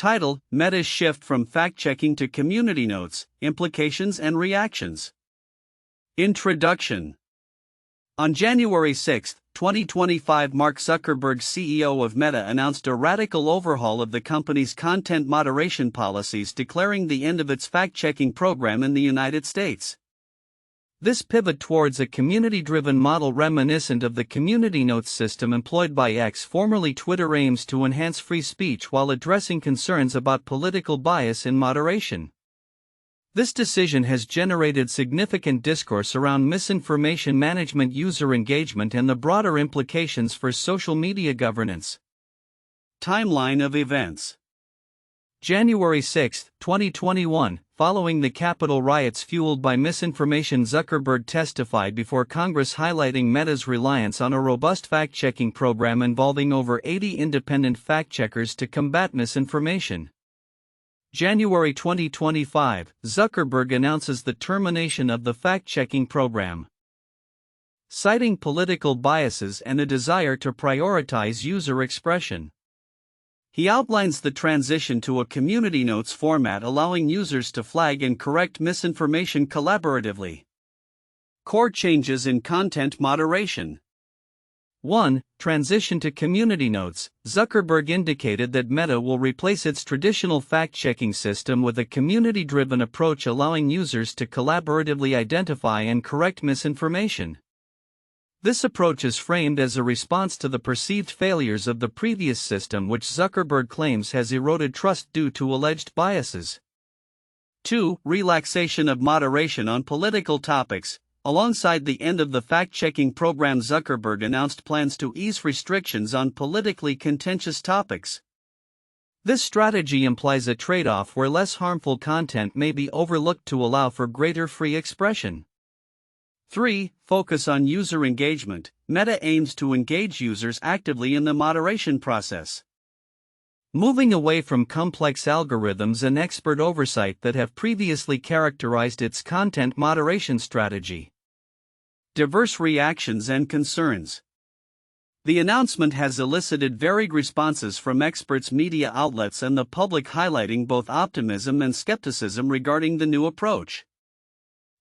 Title: Meta's Shift from Fact-Checking to Community Notes, Implications and Reactions. Introduction. On January 6, 2025, Mark Zuckerberg, CEO of Meta, announced a radical overhaul of the company's content moderation policies, declaring the end of its fact-checking program in the United States. This pivot towards a community-driven model reminiscent of the community notes system employed by X, formerly Twitter, aims to enhance free speech while addressing concerns about political bias in moderation. This decision has generated significant discourse around misinformation management, user engagement, and the broader implications for social media governance. Timeline of events. January 6, 2021, following the Capitol riots fueled by misinformation, Zuckerberg testified before Congress, highlighting Meta's reliance on a robust fact-checking program involving over 80 independent fact-checkers to combat misinformation. January 2025, Zuckerberg announces the termination of the fact-checking program, citing political biases and a desire to prioritize user expression. He outlines the transition to a community notes format, allowing users to flag and correct misinformation collaboratively. Core changes in content moderation. 1. Transition to community notes. Zuckerberg indicated that Meta will replace its traditional fact-checking system with a community-driven approach, allowing users to collaboratively identify and correct misinformation. This approach is framed as a response to the perceived failures of the previous system, which Zuckerberg claims has eroded trust due to alleged biases. 2. Relaxation of moderation on political topics. Alongside the end of the fact-checking program, Zuckerberg announced plans to ease restrictions on politically contentious topics. This strategy implies a trade-off where less harmful content may be overlooked to allow for greater free expression. 3. Focus on user engagement. Meta aims to engage users actively in the moderation process, moving away from complex algorithms and expert oversight that have previously characterized its content moderation strategy. Diverse reactions and concerns. The announcement has elicited varied responses from experts, media outlets, and the public, highlighting both optimism and skepticism regarding the new approach.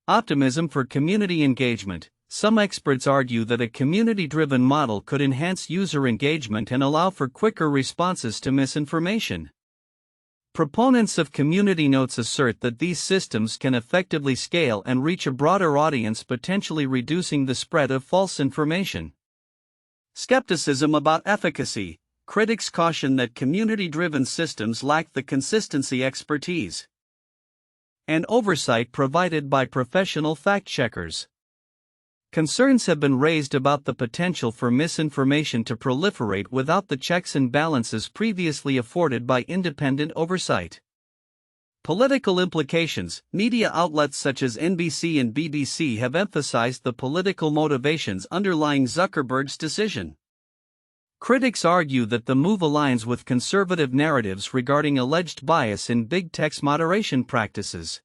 Optimism for community engagement. Some experts argue that a community-driven model could enhance user engagement and allow for quicker responses to misinformation. Proponents of community notes assert that these systems can effectively scale and reach a broader audience, potentially reducing the spread of false information. Skepticism about efficacy. Critics caution that community-driven systems lack the consistency, expertise, and oversight provided by professional fact-checkers. Concerns have been raised about the potential for misinformation to proliferate without the checks and balances previously afforded by independent oversight. Political implications. Media outlets such as NBC and BBC have emphasized the political motivations underlying Zuckerberg's decision. Critics argue that the move aligns with conservative narratives regarding alleged bias in big tech's moderation practices.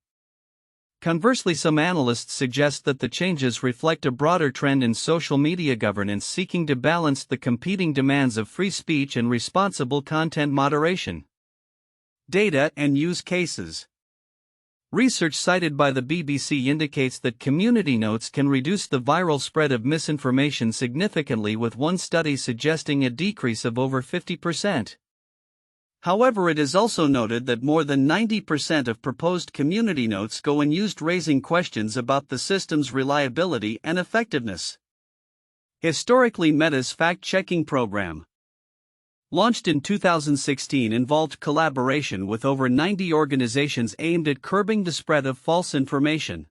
Conversely, some analysts suggest that the changes reflect a broader trend in social media governance, seeking to balance the competing demands of free speech and responsible content moderation. Data and use cases. Research cited by the BBC indicates that community notes can reduce the viral spread of misinformation significantly, with one study suggesting a decrease of over 50%. However, it is also noted that more than 90% of proposed community notes go unused, raising questions about the system's reliability and effectiveness. Historically, Meta's fact-checking program, launched in 2016, involved collaboration with over 90 organizations aimed at curbing the spread of false information.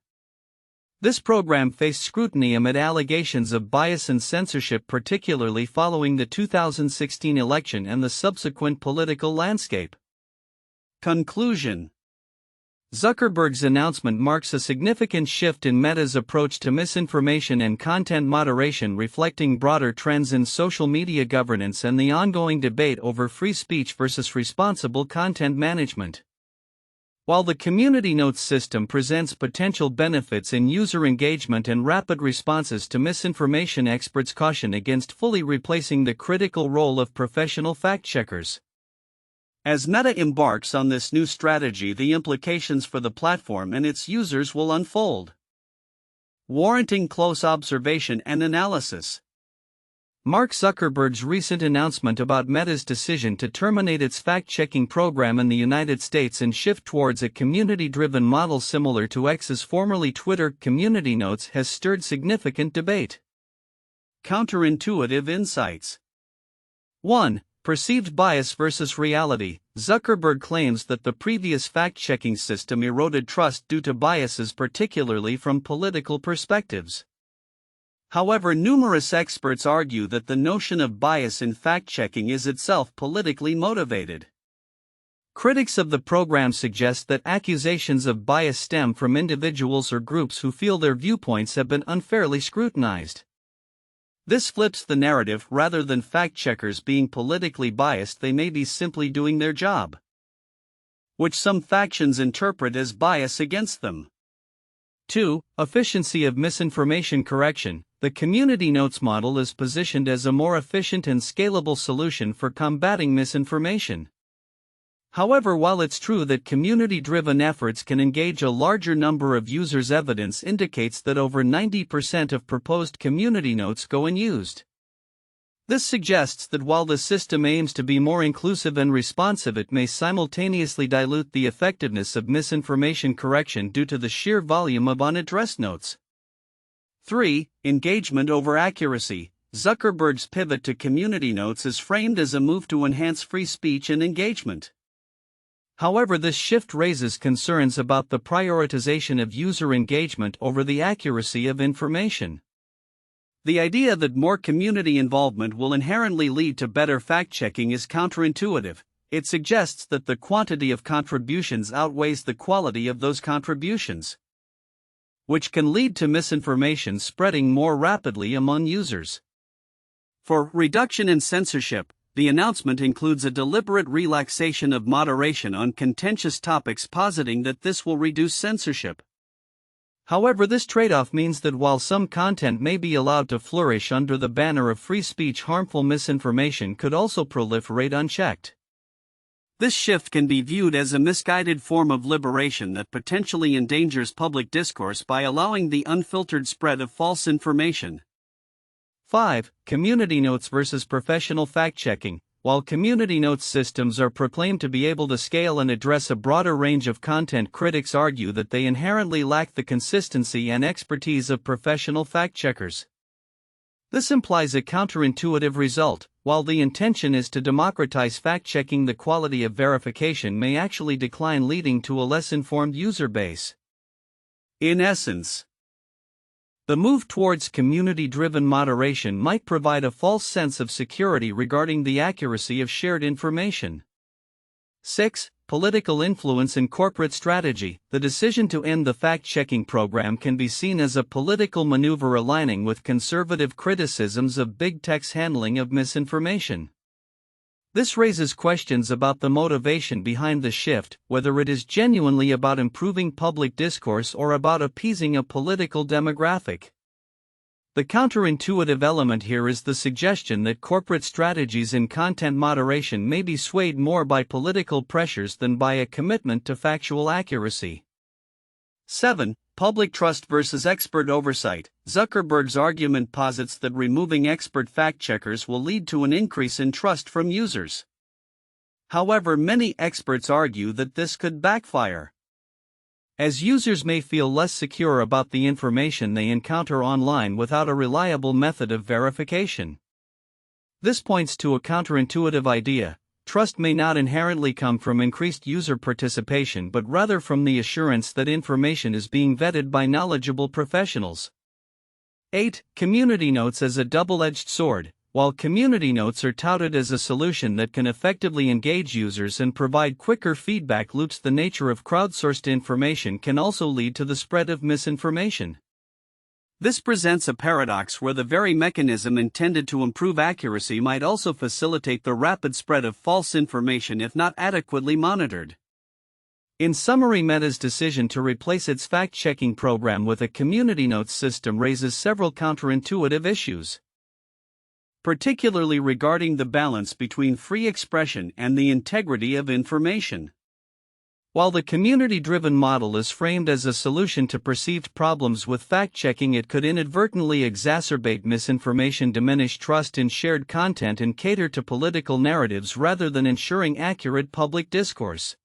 This program faced scrutiny amid allegations of bias and censorship, particularly following the 2016 election and the subsequent political landscape. Conclusion. Zuckerberg's announcement marks a significant shift in Meta's approach to misinformation and content moderation, reflecting broader trends in social media governance and the ongoing debate over free speech versus responsible content management. While the community notes system presents potential benefits in user engagement and rapid responses to misinformation, experts caution against fully replacing the critical role of professional fact-checkers. As Meta embarks on this new strategy, the implications for the platform and its users will unfold, warranting close observation and analysis. Mark Zuckerberg's recent announcement about Meta's decision to terminate its fact-checking program in the United States and shift towards a community-driven model similar to X's formerly Twitter Community Notes has stirred significant debate. Counterintuitive insights. 1. Perceived bias versus reality. Zuckerberg claims that the previous fact-checking system eroded trust due to biases, particularly from political perspectives. However, numerous experts argue that the notion of bias in fact-checking is itself politically motivated. Critics of the program suggest that accusations of bias stem from individuals or groups who feel their viewpoints have been unfairly scrutinized. This flips the narrative. Rather than fact-checkers being politically biased, they may be simply doing their job, which some factions interpret as bias against them. 2. Efficiency of misinformation correction. The Community Notes model is positioned as a more efficient and scalable solution for combating misinformation. However, while it's true that community-driven efforts can engage a larger number of users, evidence indicates that over 90% of proposed community notes go unused. This suggests that while the system aims to be more inclusive and responsive, it may simultaneously dilute the effectiveness of misinformation correction due to the sheer volume of unaddressed notes. 3. Engagement over accuracy. Zuckerberg's pivot to community notes is framed as a move to enhance free speech and engagement. However, this shift raises concerns about the prioritization of user engagement over the accuracy of information. The idea that more community involvement will inherently lead to better fact-checking is counterintuitive. It suggests that the quantity of contributions outweighs the quality of those contributions, which can lead to misinformation spreading more rapidly among users. For reduction in censorship, the announcement includes a deliberate relaxation of moderation on contentious topics, positing that this will reduce censorship. However, this trade-off means that while some content may be allowed to flourish under the banner of free speech, harmful misinformation could also proliferate unchecked. This shift can be viewed as a misguided form of liberation that potentially endangers public discourse by allowing the unfiltered spread of false information. 5. Community notes versus professional fact-checking. While community notes systems are proclaimed to be able to scale and address a broader range of content, critics argue that they inherently lack the consistency and expertise of professional fact-checkers. This implies a counterintuitive result. While the intention is to democratize fact-checking, the quality of verification may actually decline, leading to a less informed user base. In essence, the move towards community-driven moderation might provide a false sense of security regarding the accuracy of shared information. 6. Political influence and corporate strategy. The decision to end the fact-checking program can be seen as a political maneuver aligning with conservative criticisms of big tech's handling of misinformation. This raises questions about the motivation behind the shift, whether it is genuinely about improving public discourse or about appeasing a political demographic. The counterintuitive element here is the suggestion that corporate strategies in content moderation may be swayed more by political pressures than by a commitment to factual accuracy. 7. Public trust versus expert oversight. Zuckerberg's argument posits that removing expert fact-checkers will lead to an increase in trust from users. However, many experts argue that this could backfire, as users may feel less secure about the information they encounter online without a reliable method of verification. This points to a counterintuitive idea. Trust may not inherently come from increased user participation but rather from the assurance that information is being vetted by knowledgeable professionals. 8. Community notes as a double-edged sword. While community notes are touted as a solution that can effectively engage users and provide quicker feedback loops, the nature of crowdsourced information can also lead to the spread of misinformation. This presents a paradox where the very mechanism intended to improve accuracy might also facilitate the rapid spread of false information if not adequately monitored. In summary, Meta's decision to replace its fact-checking program with a community notes system raises several counterintuitive issues. particularly regarding the balance between free expression and the integrity of information. While the community-driven model is framed as a solution to perceived problems with fact-checking, it could inadvertently exacerbate misinformation, diminish trust in shared content, and cater to political narratives rather than ensuring accurate public discourse.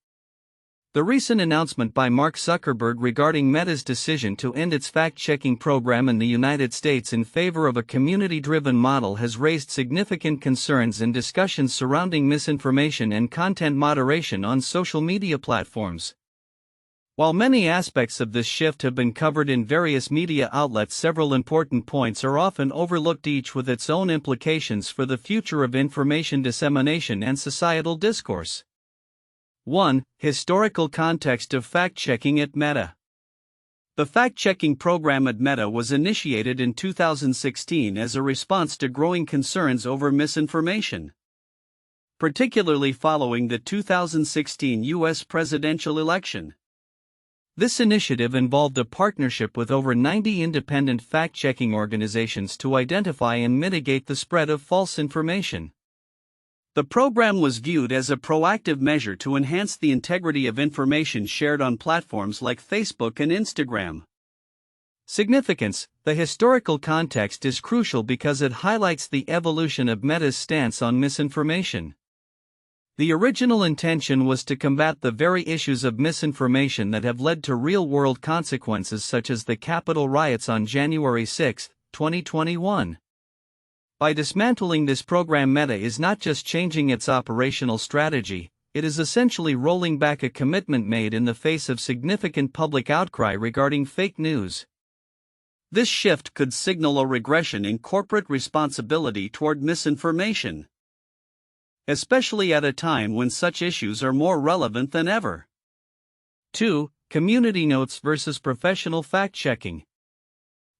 The recent announcement by Mark Zuckerberg regarding Meta's decision to end its fact-checking program in the United States in favor of a community-driven model has raised significant concerns and discussions surrounding misinformation and content moderation on social media platforms. While many aspects of this shift have been covered in various media outlets, several important points are often overlooked, each with its own implications for the future of information dissemination and societal discourse. 1. Historical context of fact-checking at Meta. The fact-checking program at Meta was initiated in 2016 as a response to growing concerns over misinformation, particularly following the 2016 U.S. presidential election. This initiative involved a partnership with over 90 independent fact-checking organizations to identify and mitigate the spread of false information. The program was viewed as a proactive measure to enhance the integrity of information shared on platforms like Facebook and Instagram. Significance: the historical context is crucial because it highlights the evolution of Meta's stance on misinformation. The original intention was to combat the very issues of misinformation that have led to real-world consequences, such as the Capitol riots on January 6, 2021. By dismantling this program, Meta is not just changing its operational strategy, it is essentially rolling back a commitment made in the face of significant public outcry regarding fake news. This shift could signal a regression in corporate responsibility toward misinformation, especially at a time when such issues are more relevant than ever. 2. Community notes versus professional fact-checking.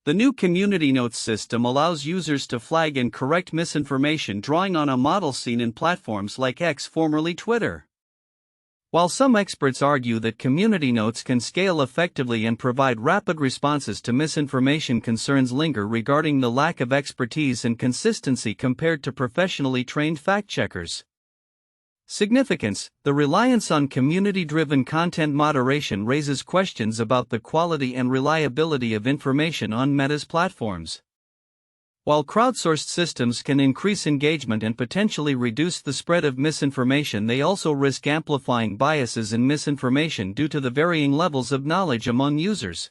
The new community notes system allows users to flag and correct misinformation, drawing on a model seen in platforms like X, formerly Twitter. While some experts argue that community notes can scale effectively and provide rapid responses to misinformation, concerns linger regarding the lack of expertise and consistency compared to professionally trained fact-checkers. Significance: the reliance on community-driven content moderation raises questions about the quality and reliability of information on Meta's platforms. While crowdsourced systems can increase engagement and potentially reduce the spread of misinformation, they also risk amplifying biases and misinformation due to the varying levels of knowledge among users.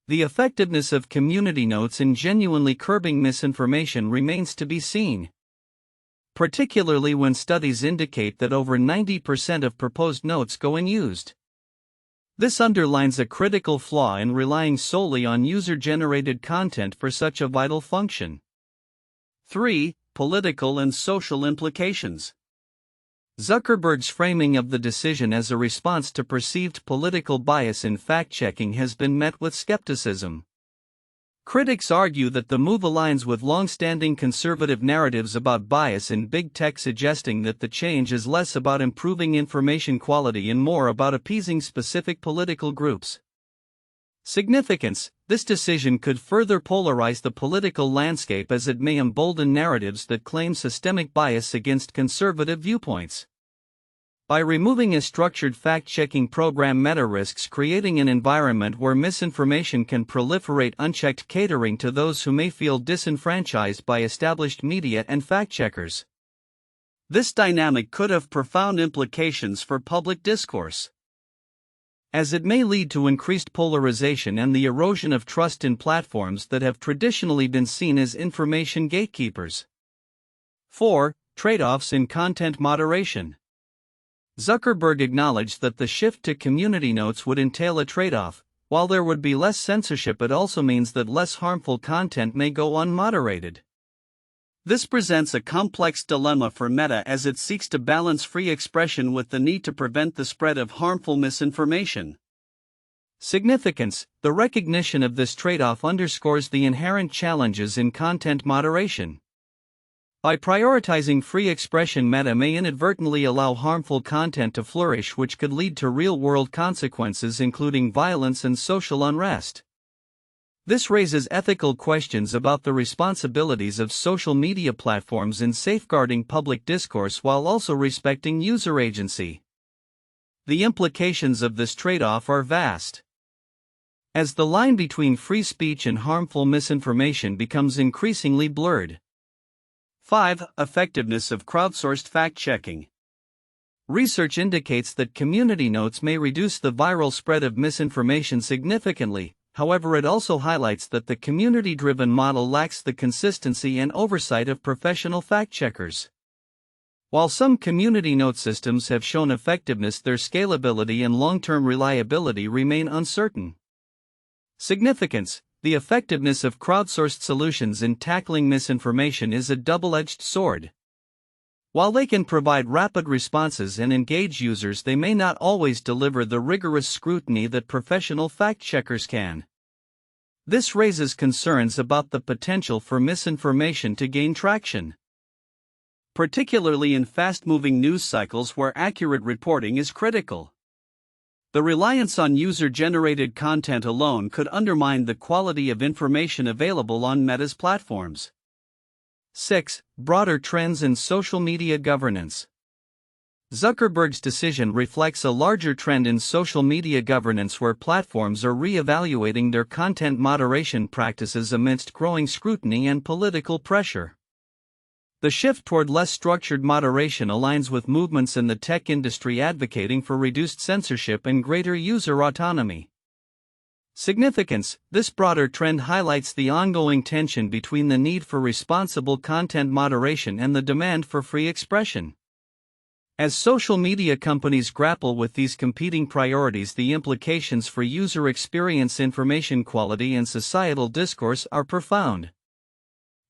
The effectiveness of community notes in genuinely curbing misinformation remains to be seen, particularly when studies indicate that over 90% of proposed notes go unused. This underlines a critical flaw in relying solely on user-generated content for such a vital function. 3. Political and social implications. Zuckerberg's framing of the decision as a response to perceived political bias in fact-checking has been met with skepticism. Critics argue that the move aligns with long-standing conservative narratives about bias in big tech, suggesting that the change is less about improving information quality and more about appeasing specific political groups. Significance: this decision could further polarize the political landscape, as it may embolden narratives that claim systemic bias against conservative viewpoints. By removing a structured fact-checking program, Meta risks creating an environment where misinformation can proliferate unchecked, catering to those who may feel disenfranchised by established media and fact-checkers. This dynamic could have profound implications for public discourse, as it may lead to increased polarization and the erosion of trust in platforms that have traditionally been seen as information gatekeepers. 4. Trade-offs in content moderation. Zuckerberg acknowledged that the shift to community notes would entail a trade-off. While there would be less censorship, it also means that less harmful content may go unmoderated. This presents a complex dilemma for Meta as it seeks to balance free expression with the need to prevent the spread of harmful misinformation. Significance: the recognition of this trade-off underscores the inherent challenges in content moderation. By prioritizing free expression, Meta may inadvertently allow harmful content to flourish, which could lead to real-world consequences, including violence and social unrest. This raises ethical questions about the responsibilities of social media platforms in safeguarding public discourse while also respecting user agency. The implications of this trade-off are vast. As the line between free speech and harmful misinformation becomes increasingly blurred. 5. Effectiveness of crowdsourced fact-checking. Research indicates that community notes may reduce the viral spread of misinformation significantly. However, it also highlights that the community-driven model lacks the consistency and oversight of professional fact-checkers. While some community note systems have shown effectiveness, their scalability and long-term reliability remain uncertain. Significance: the effectiveness of crowdsourced solutions in tackling misinformation is a double-edged sword. While they can provide rapid responses and engage users, they may not always deliver the rigorous scrutiny that professional fact-checkers can. This raises concerns about the potential for misinformation to gain traction, particularly in fast-moving news cycles where accurate reporting is critical. The reliance on user-generated content alone could undermine the quality of information available on Meta's platforms. 6. Broader trends in social media governance. Zuckerberg's decision reflects a larger trend in social media governance where platforms are re-evaluating their content moderation practices amidst growing scrutiny and political pressure. The shift toward less structured moderation aligns with movements in the tech industry advocating for reduced censorship and greater user autonomy. Significance: this broader trend highlights the ongoing tension between the need for responsible content moderation and the demand for free expression. As social media companies grapple with these competing priorities, the implications for user experience, information quality, and societal discourse are profound.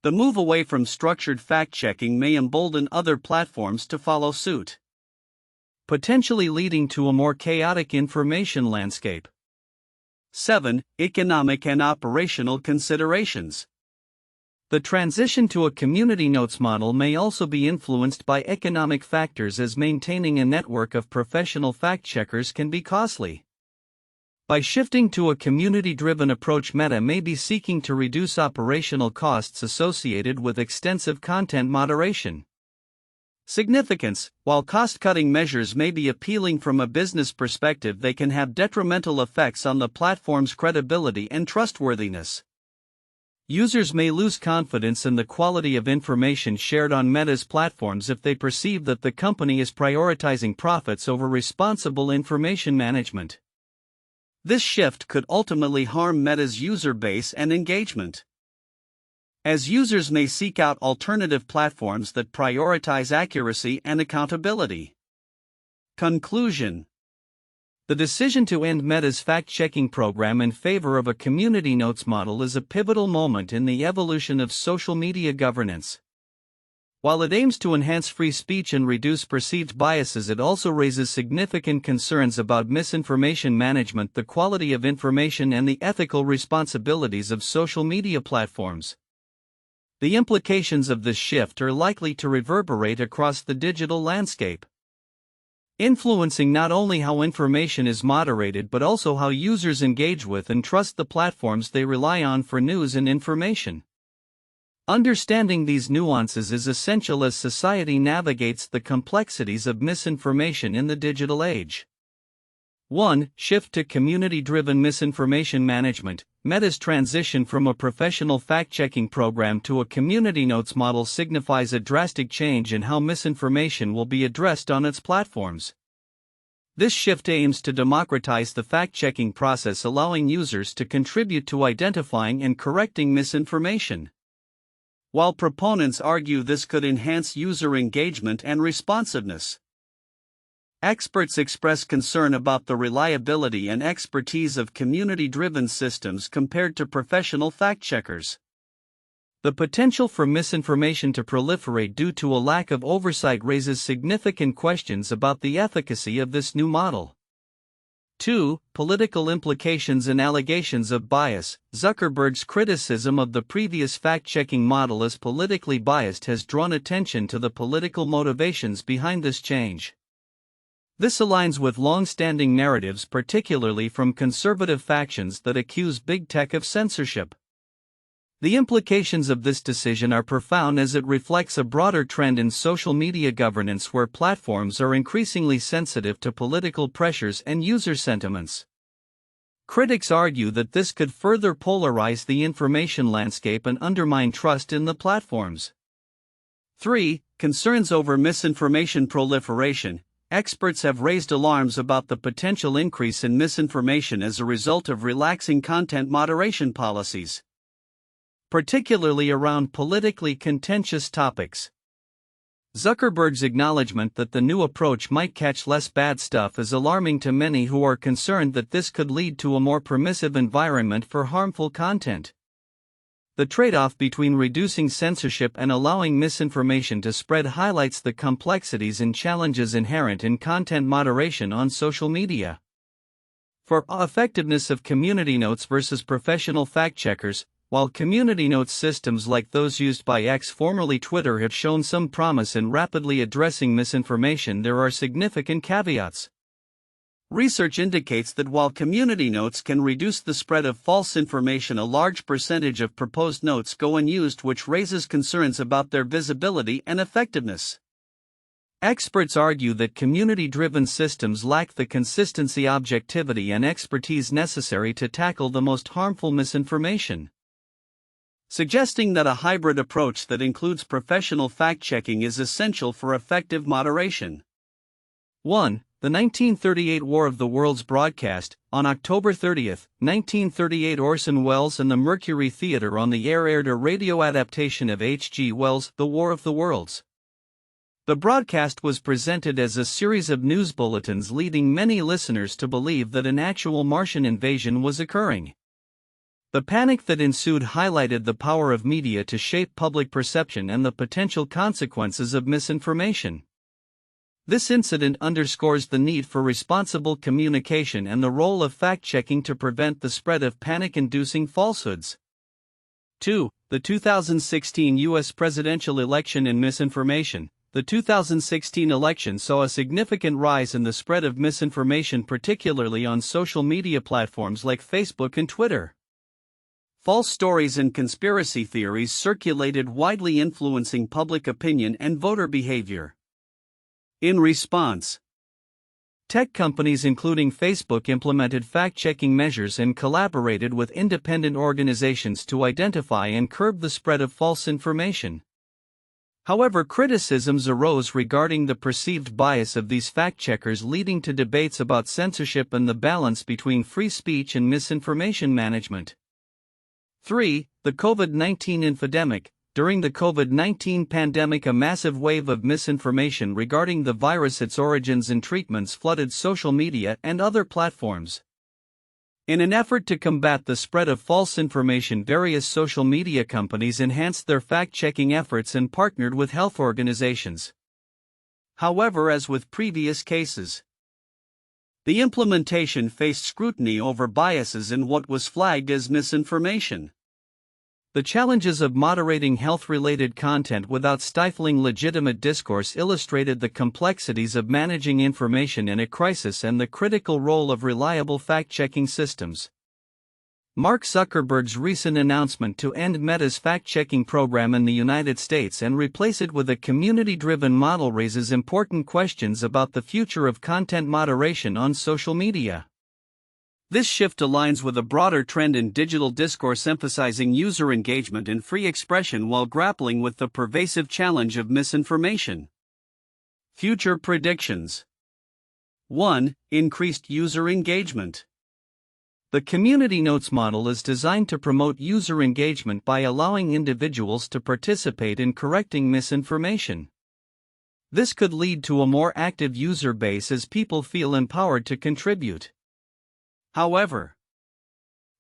The move away from structured fact-checking may embolden other platforms to follow suit, potentially leading to a more chaotic information landscape. 7. Economic and operational considerations. The transition to a community notes model may also be influenced by economic factors, as maintaining a network of professional fact-checkers can be costly. By shifting to a community-driven approach, Meta may be seeking to reduce operational costs associated with extensive content moderation. Significance: while cost-cutting measures may be appealing from a business perspective, they can have detrimental effects on the platform's credibility and trustworthiness. Users may lose confidence in the quality of information shared on Meta's platforms if they perceive that the company is prioritizing profits over responsible information management. This shift could ultimately harm Meta's user base and engagement, as users may seek out alternative platforms that prioritize accuracy and accountability. Conclusion: the decision to end Meta's fact-checking program in favor of a community notes model is a pivotal moment in the evolution of social media governance. While it aims to enhance free speech and reduce perceived biases, it also raises significant concerns about misinformation management, the quality of information, and the ethical responsibilities of social media platforms. The implications of this shift are likely to reverberate across the digital landscape, influencing not only how information is moderated but also how users engage with and trust the platforms they rely on for news and information. Understanding these nuances is essential as society navigates the complexities of misinformation in the digital age. 1. Shift to community-driven misinformation management. Meta's transition from a professional fact-checking program to a community notes model signifies a drastic change in how misinformation will be addressed on its platforms. This shift aims to democratize the fact-checking process, allowing users to contribute to identifying and correcting misinformation. While proponents argue this could enhance user engagement and responsiveness, experts express concern about the reliability and expertise of community-driven systems compared to professional fact-checkers. The potential for misinformation to proliferate due to a lack of oversight raises significant questions about the efficacy of this new model. 2. Political implications and allegations of bias. Zuckerberg's criticism of the previous fact-checking model as politically biased has drawn attention to the political motivations behind this change. This aligns with long-standing narratives, particularly from conservative factions that accuse big tech of censorship. The implications of this decision are profound as it reflects a broader trend in social media governance where platforms are increasingly sensitive to political pressures and user sentiments. Critics argue that this could further polarize the information landscape and undermine trust in the platforms. 3. Concerns over misinformation proliferation. Experts have raised alarms about the potential increase in misinformation as a result of relaxing content moderation policies, particularly around politically contentious topics. Zuckerberg's acknowledgement that the new approach might catch less bad stuff is alarming to many who are concerned that this could lead to a more permissive environment for harmful content. The trade-off between reducing censorship and allowing misinformation to spread highlights the complexities and challenges inherent in content moderation on social media. For effectiveness of community notes versus professional fact-checkers. While community notes systems like those used by X, formerly Twitter, have shown some promise in rapidly addressing misinformation, there are significant caveats. Research indicates that while community notes can reduce the spread of false information, a large percentage of proposed notes go unused, which raises concerns about their visibility and effectiveness. Experts argue that community-driven systems lack the consistency, objectivity, and expertise necessary to tackle the most harmful misinformation, suggesting that a hybrid approach that includes professional fact-checking is essential for effective moderation. 1. The 1938 War of the Worlds broadcast. On October 30, 1938, Orson Welles and the Mercury Theatre on the air aired a radio adaptation of H.G. Wells' The War of the Worlds. The broadcast was presented as a series of news bulletins, leading many listeners to believe that an actual Martian invasion was occurring. The panic that ensued highlighted the power of media to shape public perception and the potential consequences of misinformation. This incident underscores the need for responsible communication and the role of fact-checking to prevent the spread of panic-inducing falsehoods. 2. The 2016 U.S. presidential election and misinformation. The 2016 election saw a significant rise in the spread of misinformation, particularly on social media platforms like Facebook and Twitter. False stories and conspiracy theories circulated widely, influencing public opinion and voter behavior. In response, tech companies including Facebook implemented fact-checking measures and collaborated with independent organizations to identify and curb the spread of false information. However, criticisms arose regarding the perceived bias of these fact-checkers, leading to debates about censorship and the balance between free speech and misinformation management. 3. The COVID-19 infodemic. During the COVID-19 pandemic, a massive wave of misinformation regarding the virus, its origins, and treatments flooded social media and other platforms. In an effort to combat the spread of false information, various social media companies enhanced their fact-checking efforts and partnered with health organizations. However, as with previous cases, the implementation faced scrutiny over biases in what was flagged as misinformation. The challenges of moderating health-related content without stifling legitimate discourse illustrated the complexities of managing information in a crisis and the critical role of reliable fact-checking systems. Mark Zuckerberg's recent announcement to end Meta's fact-checking program in the United States and replace it with a community-driven model raises important questions about the future of content moderation on social media. This shift aligns with a broader trend in digital discourse emphasizing user engagement and free expression while grappling with the pervasive challenge of misinformation. Future predictions. 1. Increased user engagement. The Community Notes model is designed to promote user engagement by allowing individuals to participate in correcting misinformation. This could lead to a more active user base as people feel empowered to contribute. However,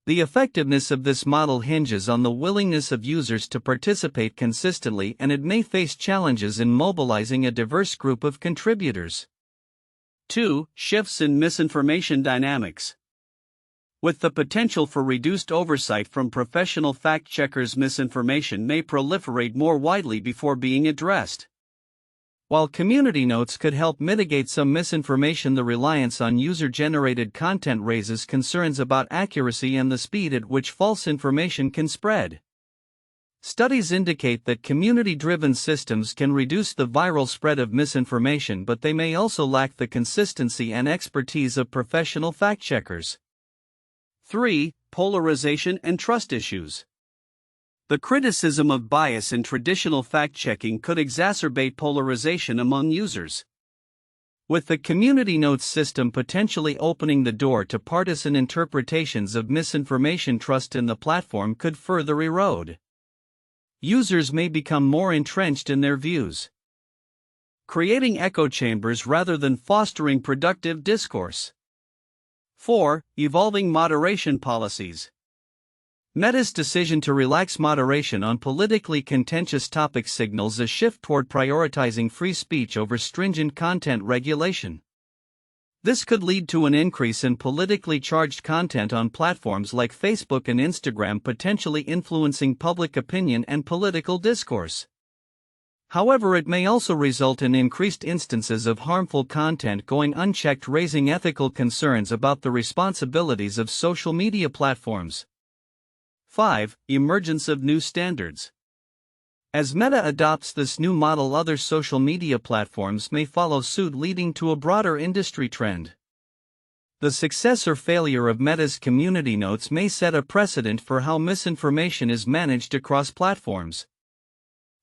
the effectiveness of this model hinges on the willingness of users to participate consistently, and it may face challenges in mobilizing a diverse group of contributors. 2. Shifts in misinformation dynamics. With the potential for reduced oversight from professional fact-checkers, misinformation may proliferate more widely before being addressed. While community notes could help mitigate some misinformation, the reliance on user-generated content raises concerns about accuracy and the speed at which false information can spread. Studies indicate that community-driven systems can reduce the viral spread of misinformation, but they may also lack the consistency and expertise of professional fact-checkers. 3. Polarization and trust issues. The criticism of bias in traditional fact-checking could exacerbate polarization among users. With the community notes system potentially opening the door to partisan interpretations of misinformation, trust in the platform could further erode. Users may become more entrenched in their views, creating echo chambers rather than fostering productive discourse. 4. Evolving moderation policies. Meta's decision to relax moderation on politically contentious topics signals a shift toward prioritizing free speech over stringent content regulation. This could lead to an increase in politically charged content on platforms like Facebook and Instagram, potentially influencing public opinion and political discourse. However, it may also result in increased instances of harmful content going unchecked, raising ethical concerns about the responsibilities of social media platforms. 5. Emergence of new standards. As Meta adopts this new model, other social media platforms may follow suit, leading to a broader industry trend. The success or failure of Meta's community notes may set a precedent for how misinformation is managed across platforms.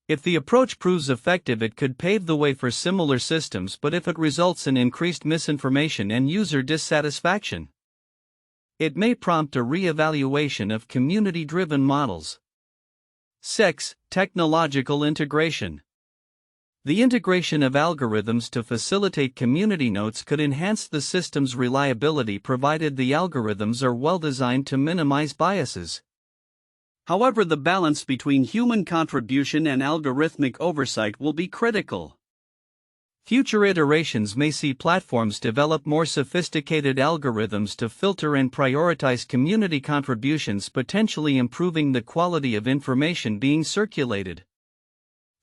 If the approach proves effective, it could pave the way for similar systems, but if it results in increased misinformation and user dissatisfaction, it may prompt a re-evaluation of community-driven models. 6. Technological integration. The integration of algorithms to facilitate community notes could enhance the system's reliability, provided the algorithms are well designed to minimize biases. However, the balance between human contribution and algorithmic oversight will be critical. Future iterations may see platforms develop more sophisticated algorithms to filter and prioritize community contributions, potentially improving the quality of information being circulated.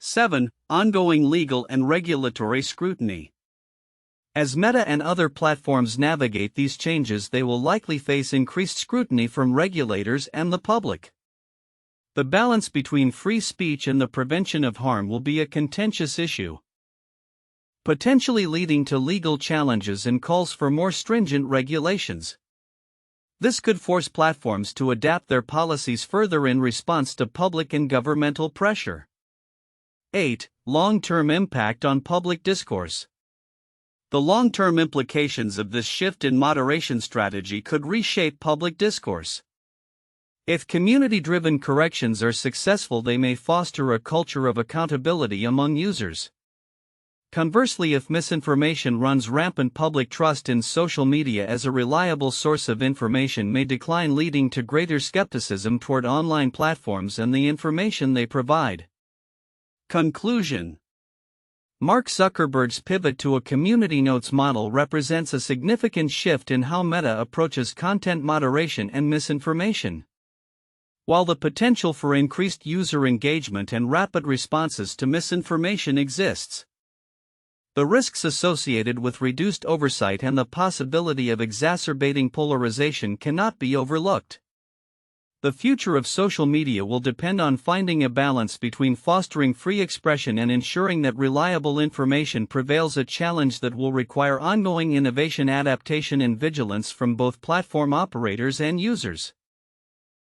7. Ongoing legal and regulatory scrutiny. As Meta and other platforms navigate these changes, they will likely face increased scrutiny from regulators and the public. The balance between free speech and the prevention of harm will be a contentious issue, potentially leading to legal challenges and calls for more stringent regulations. This could force platforms to adapt their policies further in response to public and governmental pressure. 8. Long-term impact on public discourse. The long-term implications of this shift in moderation strategy could reshape public discourse. If community-driven corrections are successful, they may foster a culture of accountability among users. Conversely, if misinformation runs rampant, public trust in social media as a reliable source of information may decline, leading to greater skepticism toward online platforms and the information they provide. Conclusion. Mark Zuckerberg's pivot to a community notes model represents a significant shift in how Meta approaches content moderation and misinformation. While the potential for increased user engagement and rapid responses to misinformation exists, the risks associated with reduced oversight and the possibility of exacerbating polarization cannot be overlooked. The future of social media will depend on finding a balance between fostering free expression and ensuring that reliable information prevails, a challenge that will require ongoing innovation, adaptation, and vigilance from both platform operators and users.